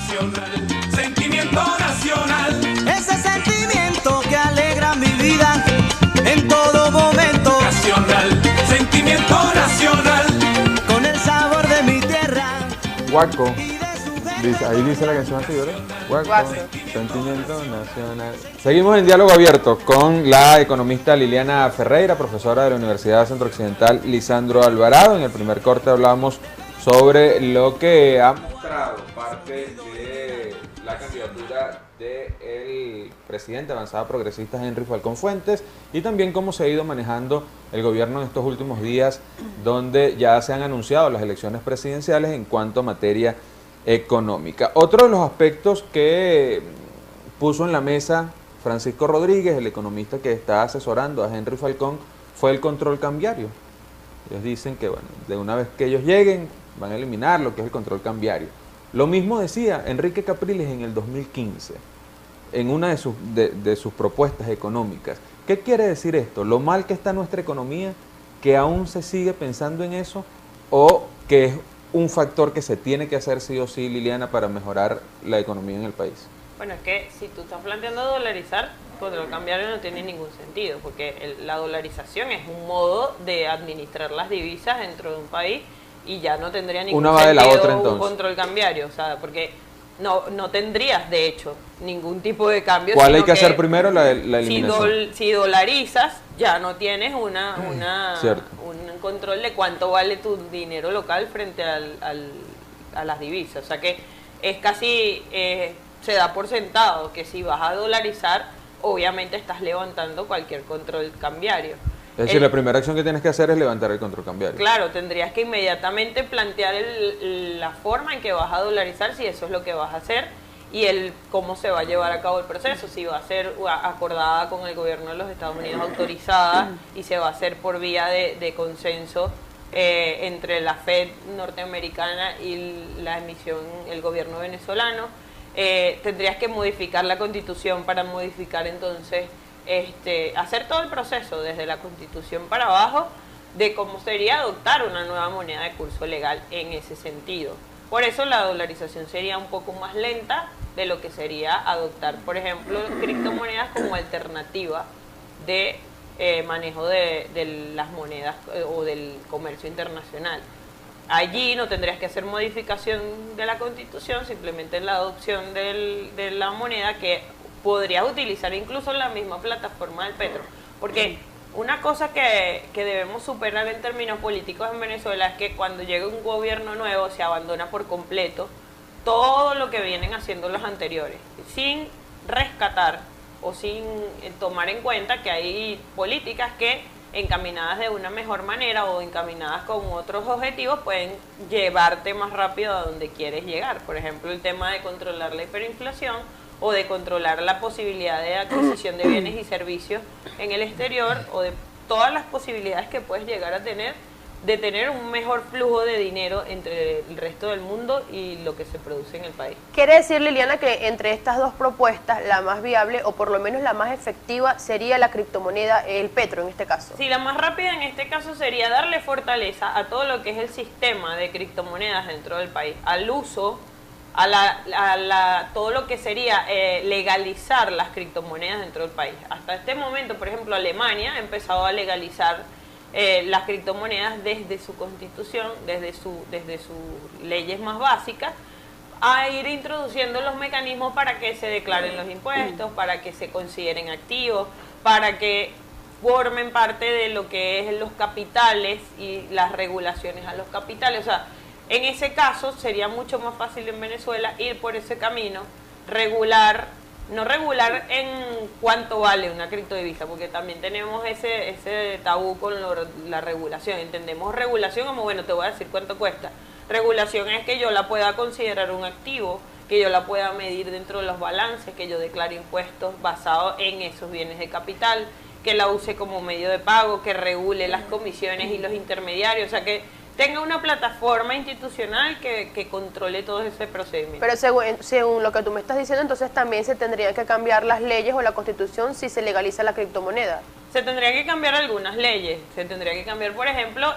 nacional, sentimiento nacional. Ese sentimiento que alegra mi vida en todo momento. Nacional, sentimiento nacional. Con el sabor de mi tierra. Guaco. Y de su Ahí dice la canción así, ¿verdad? Guaco, Guaco. sentimiento nacional. Seguimos en diálogo abierto con la economista Liliana Ferreira, profesora de la Universidad Centro Occidental Lisandro Alvarado. En el primer corte hablamos sobre lo que ha mostrado parte de la candidatura del presidente Avanzada Progresista Henry Falcón Fuentes y también cómo se ha ido manejando el gobierno en estos últimos días, donde ya se han anunciado las elecciones presidenciales en cuanto a materia económica. Otro de los aspectos que puso en la mesa Francisco Rodríguez, el economista que está asesorando a Henry Falcón, fue el control cambiario. Ellos dicen que bueno, de una vez que ellos lleguen van a eliminar lo que es el control cambiario. Lo mismo decía Enrique Capriles en el 2015, en una de sus propuestas económicas. ¿Qué quiere decir esto? ¿Lo mal que está nuestra economía, que aún se sigue pensando en eso, o que es un factor que se tiene que hacer sí o sí, Liliana, para mejorar la economía en el país? Bueno, es que si tú estás planteando dolarizar, control cambiario no tiene ningún sentido, porque la dolarización es un modo de administrar las divisas dentro de un país y ya no tendría ningún Una va de la sentido otra, un entonces. control cambiario, o sea, porque no tendrías, de hecho, ningún tipo de cambio. ¿Cuál hay sino que hacer primero? La eliminación. Si dolarizas, ya no tienes un control de cuánto vale tu dinero local frente a las divisas. O sea que es casi, se da por sentado que si vas a dolarizar, obviamente estás levantando cualquier control cambiario. Es decir, la primera acción que tienes que hacer es levantar el control cambiario. Claro, tendrías que inmediatamente plantear la forma en que vas a dolarizar, si eso es lo que vas a hacer, y cómo se va a llevar a cabo el proceso, si va a ser acordada con el gobierno de los Estados Unidos, autorizada, y se va a hacer por vía de consenso entre la Fed norteamericana y el gobierno venezolano. Tendrías que modificar la Constitución para modificar entonces, hacer todo el proceso desde la Constitución para abajo de cómo sería adoptar una nueva moneda de curso legal en ese sentido. Por eso la dolarización sería un poco más lenta de lo que sería adoptar, por ejemplo, criptomonedas como alternativa de manejo de las monedas o del comercio internacional. Allí no tendrías que hacer modificación de la Constitución, simplemente la adopción de la moneda, que podrías utilizar incluso la misma plataforma del petro. Porque una cosa que debemos superar en términos políticos en Venezuela es que cuando llega un gobierno nuevo se abandona por completo todo lo que vienen haciendo los anteriores, sin rescatar o sin tomar en cuenta que hay políticas que, encaminadas de una mejor manera o encaminadas con otros objetivos, pueden llevarte más rápido a donde quieres llegar. Por ejemplo, el tema de controlar la hiperinflación o de controlar la posibilidad de adquisición de bienes y servicios en el exterior, o de todas las posibilidades que puedes llegar a tener de tener un mejor flujo de dinero entre el resto del mundo y lo que se produce en el país. Quiere decir, Liliana, que entre estas dos propuestas, la más viable, o por lo menos la más efectiva, sería la criptomoneda, el petro en este caso. Sí, la más rápida en este caso sería darle fortaleza a todo lo que es el sistema de criptomonedas dentro del país, al uso, todo lo que sería legalizar las criptomonedas dentro del país. Hasta este momento, por ejemplo, Alemania ha empezado a legalizar las criptomonedas desde su constitución, desde sus leyes más básicas, a ir introduciendo los mecanismos para que se declaren los impuestos, para que se consideren activos, para que formen parte de lo que es los capitales y las regulaciones a los capitales. O sea, en ese caso sería mucho más fácil en Venezuela ir por ese camino, no regular en cuánto vale una criptodivisa, porque también tenemos ese tabú con la regulación. Entendemos regulación como, bueno, te voy a decir cuánto cuesta. Regulación es que yo la pueda considerar un activo, que yo la pueda medir dentro de los balances, que yo declare impuestos basados en esos bienes de capital, que la use como medio de pago, que regule las comisiones y los intermediarios, o sea, que tenga una plataforma institucional que controle todo ese procedimiento. Pero según lo que tú me estás diciendo, entonces también se tendrían que cambiar las leyes o la Constitución si se legaliza la criptomoneda. Se tendrían que cambiar algunas leyes. Se tendría que cambiar, por ejemplo,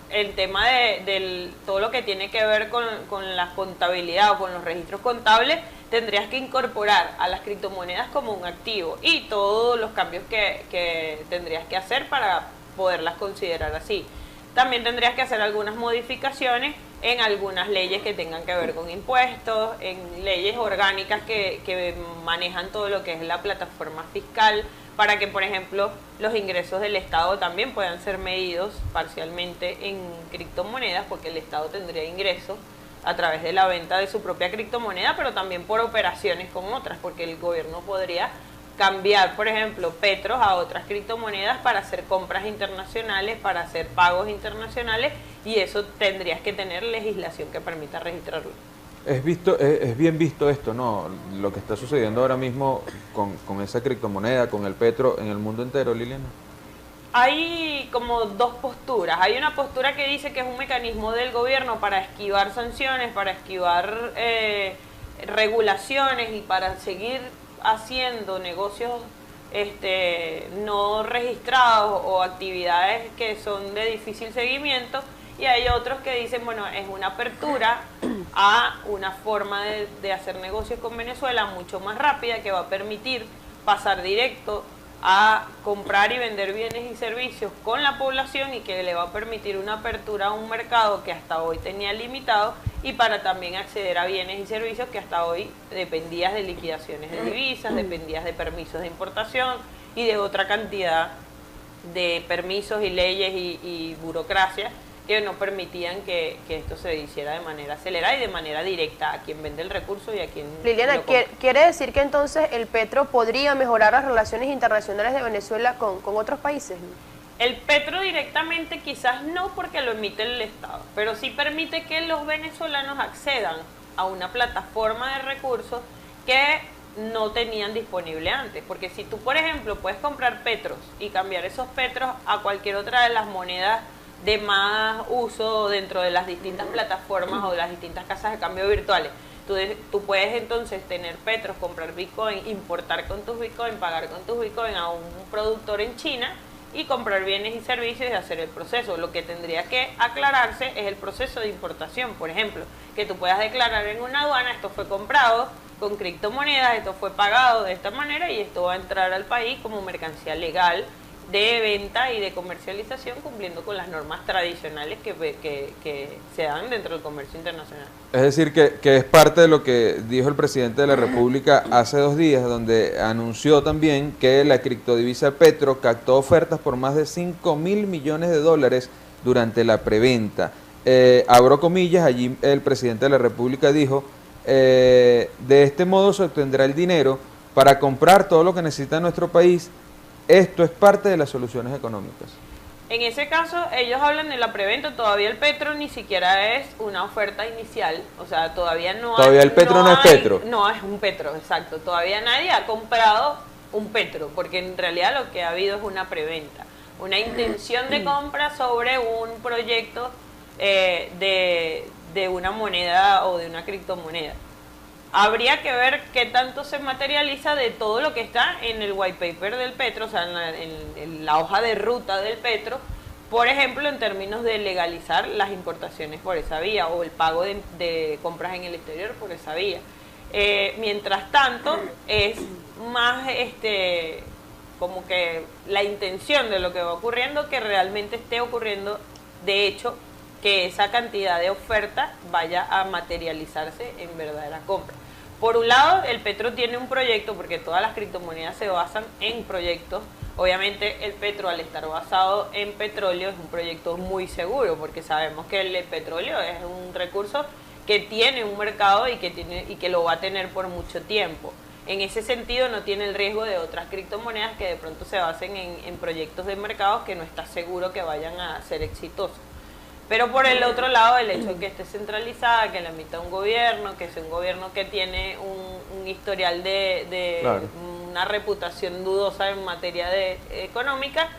el tema de todo lo que tiene que ver con la contabilidad o con los registros contables, tendrías que incorporar a las criptomonedas como un activo y todos los cambios que tendrías que hacer para poderlas considerar así. También tendrías que hacer algunas modificaciones en algunas leyes que tengan que ver con impuestos, en leyes orgánicas que manejan todo lo que es la plataforma fiscal, para que, por ejemplo, los ingresos del Estado también puedan ser medidos parcialmente en criptomonedas, porque el Estado tendría ingresos a través de la venta de su propia criptomoneda, pero también por operaciones con otras, porque el gobierno podría cambiar, por ejemplo, petros a otras criptomonedas para hacer compras internacionales, para hacer pagos internacionales, y eso tendrías que tener legislación que permita registrarlo. Es bien visto esto, ¿no? Lo que está sucediendo ahora mismo con esa criptomoneda, con el petro en el mundo entero, Liliana. Hay como dos posturas. Hay una postura que dice que es un mecanismo del gobierno para esquivar sanciones, para esquivar regulaciones y para seguir haciendo negocios no registrados o actividades que son de difícil seguimiento. Y hay otros que dicen, bueno, es una apertura a una forma de hacer negocios con Venezuela mucho más rápida, que va a permitir pasar directo a comprar y vender bienes y servicios con la población, y que le va a permitir una apertura a un mercado que hasta hoy tenía limitado, y para también acceder a bienes y servicios que hasta hoy dependías de liquidaciones de divisas, dependías de permisos de importación y de otra cantidad de permisos y leyes y burocracia que no permitían que esto se hiciera de manera acelerada y de manera directa a quien vende el recurso y a quien Liliana, lo compra. ¿quiere decir que entonces el petro podría mejorar las relaciones internacionales de Venezuela con otros países? El petro directamente quizás no, porque lo emite el Estado, pero sí permite que los venezolanos accedan a una plataforma de recursos que no tenían disponible antes. Porque si tú, por ejemplo, puedes comprar petros y cambiar esos petros a cualquier otra de las monedas de más uso dentro de las distintas plataformas o de las distintas casas de cambio virtuales, tú puedes entonces tener petros, comprar Bitcoin, importar con tus Bitcoin, pagar con tus Bitcoin a un productor en China y comprar bienes y servicios y hacer el proceso. Lo que tendría que aclararse es el proceso de importación, por ejemplo, que tú puedas declarar en una aduana: esto fue comprado con criptomonedas, esto fue pagado de esta manera y esto va a entrar al país como mercancía legal de venta y de comercialización, cumpliendo con las normas tradicionales que se dan dentro del comercio internacional. Es decir, que es parte de lo que dijo el presidente de la República hace 2 días, donde anunció también que la criptodivisa Petro captó ofertas por más de $5.000 millones durante la preventa. Abro comillas, allí el presidente de la República dijo: de este modo se obtendrá el dinero para comprar todo lo que necesita nuestro país. Esto es parte de las soluciones económicas. En ese caso, ellos hablan de la preventa. Todavía el petro ni siquiera es una oferta inicial. O sea, todavía no Todavía el petro no es petro. No, es un petro, exacto. Todavía nadie ha comprado un petro, porque en realidad lo que ha habido es una preventa. Una intención de compra sobre un proyecto de una moneda o de una criptomoneda. Habría que ver qué tanto se materializa de todo lo que está en el white paper del petro, o sea, en la hoja de ruta del petro, por ejemplo, en términos de legalizar las importaciones por esa vía o el pago de compras en el exterior por esa vía. Mientras tanto, es más como que la intención de lo que va ocurriendo que realmente esté ocurriendo, de hecho, que esa cantidad de oferta vaya a materializarse en verdadera compra. Por un lado, el petro tiene un proyecto, porque todas las criptomonedas se basan en proyectos. Obviamente el petro, al estar basado en petróleo, es un proyecto muy seguro, porque sabemos que el petróleo es un recurso que tiene un mercado y que lo va a tener por mucho tiempo. En ese sentido, no tiene el riesgo de otras criptomonedas que de pronto se basen en proyectos de mercados que no está seguro que vayan a ser exitosos. Pero por el otro lado, el hecho de que esté centralizada, que la emita un gobierno, que es un gobierno que tiene un historial de claro, una reputación dudosa en materia económica,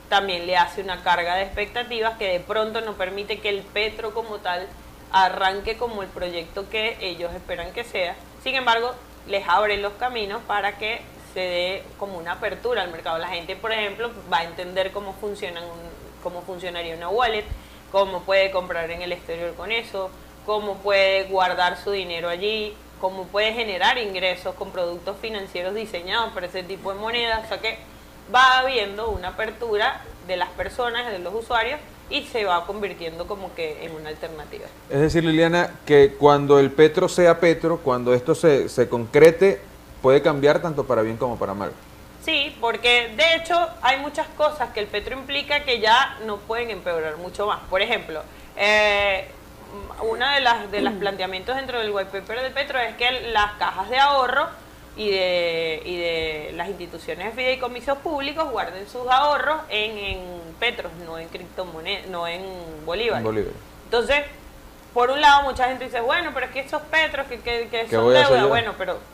también le hace una carga de expectativas que de pronto no permite que el petro como tal arranque como el proyecto que ellos esperan que sea. Sin embargo, les abre los caminos para que se dé como una apertura al mercado. La gente, por ejemplo, va a entender cómo funcionaría una wallet, cómo puede comprar en el exterior con eso, cómo puede guardar su dinero allí, cómo puede generar ingresos con productos financieros diseñados para ese tipo de moneda. O sea que va habiendo una apertura de las personas, de los usuarios, y se va convirtiendo como que en una alternativa. Es decir, Liliana, que cuando el petro sea petro, cuando esto se concrete, puede cambiar tanto para bien como para mal. Sí, porque de hecho hay muchas cosas que el petro implica que ya no pueden empeorar mucho más. Por ejemplo, una de los planteamientos dentro del white paper del petro es que las cajas de ahorro y de las instituciones de fideicomisos públicos guarden sus ahorros en petros, no en criptomonedas, no en bolívares. Entonces, por un lado mucha gente dice, bueno, pero es que esos petros que son deuda, bueno, pero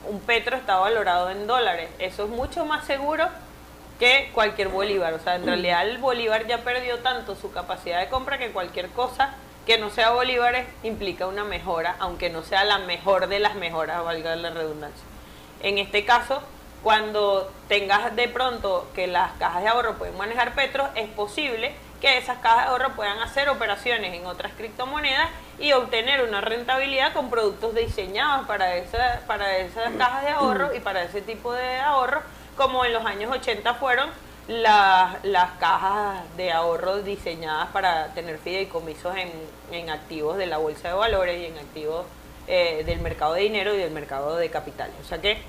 un petro está valorado en dólares, eso es mucho más seguro que cualquier bolívar. O sea, en realidad el bolívar ya perdió tanto su capacidad de compra que cualquier cosa que no sea bolívares implica una mejora, aunque no sea la mejor de las mejoras, valga la redundancia. En este caso, cuando tengas de pronto que las cajas de ahorro pueden manejar petros, es posible que esas cajas de ahorro puedan hacer operaciones en otras criptomonedas y obtener una rentabilidad con productos diseñados para esas cajas de ahorro y para ese tipo de ahorro, como en los años 80 fueron las cajas de ahorro diseñadas para tener fideicomisos en activos de la bolsa de valores y en activos del mercado de dinero y del mercado de capitales. O sea que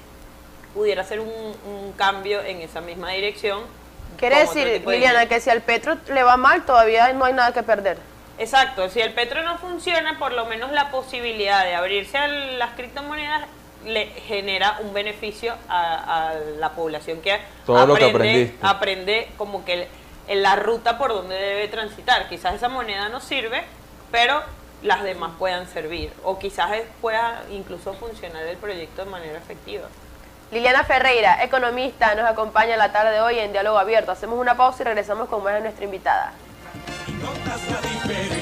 pudiera ser un cambio en esa misma dirección. Quiere decir, Liliana, que si al petro le va mal, todavía no hay nada que perder. Exacto, si el petro no funciona, por lo menos la posibilidad de abrirse a las criptomonedas le genera un beneficio a la población que aprende como que en la ruta por donde debe transitar. Quizás esa moneda no sirve, pero las demás puedan servir, o quizás pueda incluso funcionar el proyecto de manera efectiva. Liliana Ferreira, economista, nos acompaña la tarde de hoy en Diálogo Abierto. Hacemos una pausa y regresamos con más de nuestra invitada. Y notas la diferencia.